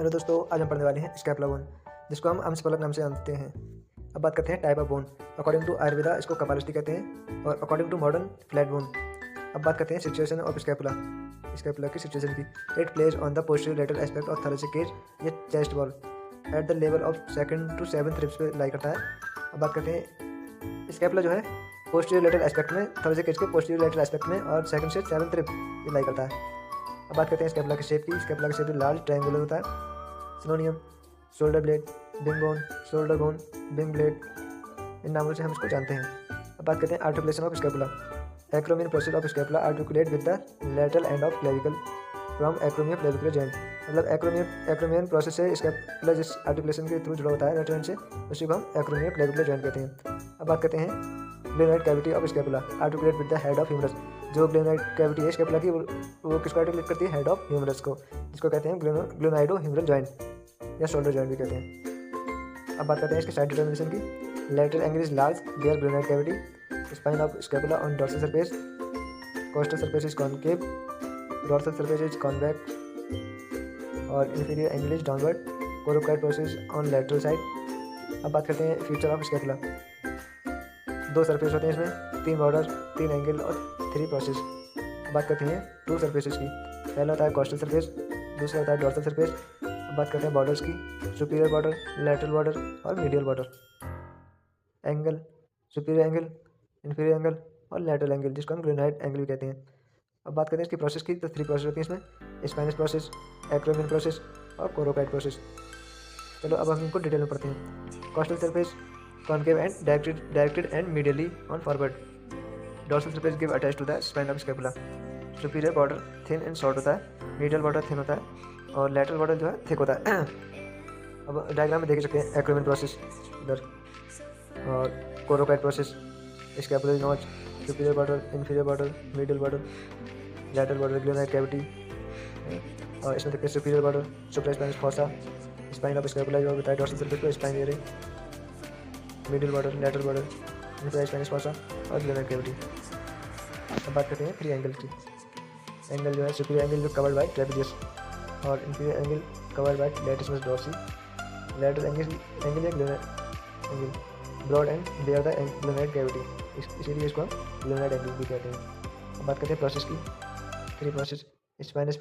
Hello दोस्तों, आज हम पढ़ने वाले हैं स्कैपुला बोन, जिसको हम अम्सफलक नाम से जानते हैं। अब बात करते हैं type of bone. According to Ayurveda इसको कपालस्थि कहते हैं और according to modern flat bone. अब बात करते हैं सिचुएशन ऑफ स्कैपुला। स्कैपुला की सिचुएशन की। It place on the posterior lateral aspect of thoracic cage या chest wall at the level of 2nd to 7th ribs पे लाई करता है। अब बात करते हैं स्कैपुला जो है पोस्टीरियर लेटरल एस्पेक्ट में, थैलेसिक केज के पोस्टीरियर लेटरल एस्पेक्ट में और 2nd से 7th रिब पे लाई करता है। अब बात करते हैं स्कैपुला की शेप की। स्कैपुला की शेप लार्ज ट्रायंगुलर होता है। Synonym shoulder blade, wing bone, shoulder bone, wing blade, इन नामों से हम इसको जानते हैं। अब बात करते हैं articulation of scapula. Acromion process of scapula articulate with the lateral end of clavicle from एक्रोमियम clavicular joint. मतलब एक्रोमियन प्रोसेस से स्कैपुला जिस आर्टिकुलेशन के थ्रू जुड़ा होता है लेटरल एंड से, उसी को हम एक्रोमियम क्लेविकुलर जॉइंट कहते हैं। अब बात करते हैं glenoid cavity of scapula articulate with the head of humerus. जो ग्लेनोइड कैविटी है स्कैपुला की वो किसको आर्टिकुलेट करती है? हेड ऑफ ह्यूमरस को, जिसको कहते हैं ग्लेनोइडो ह्यूमरल जॉइंट या शोल्डर जॉइंट भी कहते हैं। अब बात करते हैं इसके साइड डिटर्मिनेशन की। Lateral angle is large there glenoid cavity. Spine of scapula on dorsal surface, costal surface is concave, dorsal surface is convex और inferior angle is downward. Coracoid process on lateral side. अब बात करते हैं feature of scapula. 2 surface होते हैं इसमें, 3 border, 3 angle और 3 process. बात करते हैं 2 सरफेसेस की। पहला होता है कोस्टल सरफेस, दूसरा होता है डॉर्सल सरफेस। अब बात करते हैं बॉर्डर्स की। सुपीरियर बॉर्डर, लेटरल बॉर्डर और medial border. Angle, superior angle, inferior angle और लेटरल एंगल, जिसको हम ग्लेनोइड एंगल भी कहते हैं। अब बात करते हैं इसकी प्रोसेस की। तो 3 प्रोसेस होती हैं इसमें, स्पाइनस प्रोसेस, एक्रोमियन प्रोसेस और कोरोकाइड प्रोसेस। चलो अब हम इनको डिटेल में पढ़ते हैं। Costal surface concave and directed and medially on forward. Dorsal surface give attach to the spine of scapula. Superior border thin and short होता है, मीडियल बॉर्डर थिन होता है और लेटरल बॉर्डर जो है थिक होता है। अब डायग्राम में देख सकते हैं एक्रोमियन प्रोसेस इधर और coracoid process, scapular notch, superior border, inferior border, medial border, lateral border, glenoid cavity और इसमें देखते हैं superior border, supraspinous fossa, spine of scapula जो बताया डॉर्सल सरफेस पर स्पाइन दे रही, middle border, lateral border, inferior fossa और ग्लेनोइड कैविटी। अब बात करते हैं 3 एंगल की। एंगल जो है सुपीरियर एंगल जो कवर्ड बाय ट्रेपेजियस और inferior angle covered by latissimus dorsi. Lateral angle या glenoid angle broad and bear the glenoid cavity, इसीलिए इसको हम ग्लेनोइड एंगल भी कहते हैं। अब बात करते हैं प्रोसेस की। 3 प्रोसेस। स्पाइनस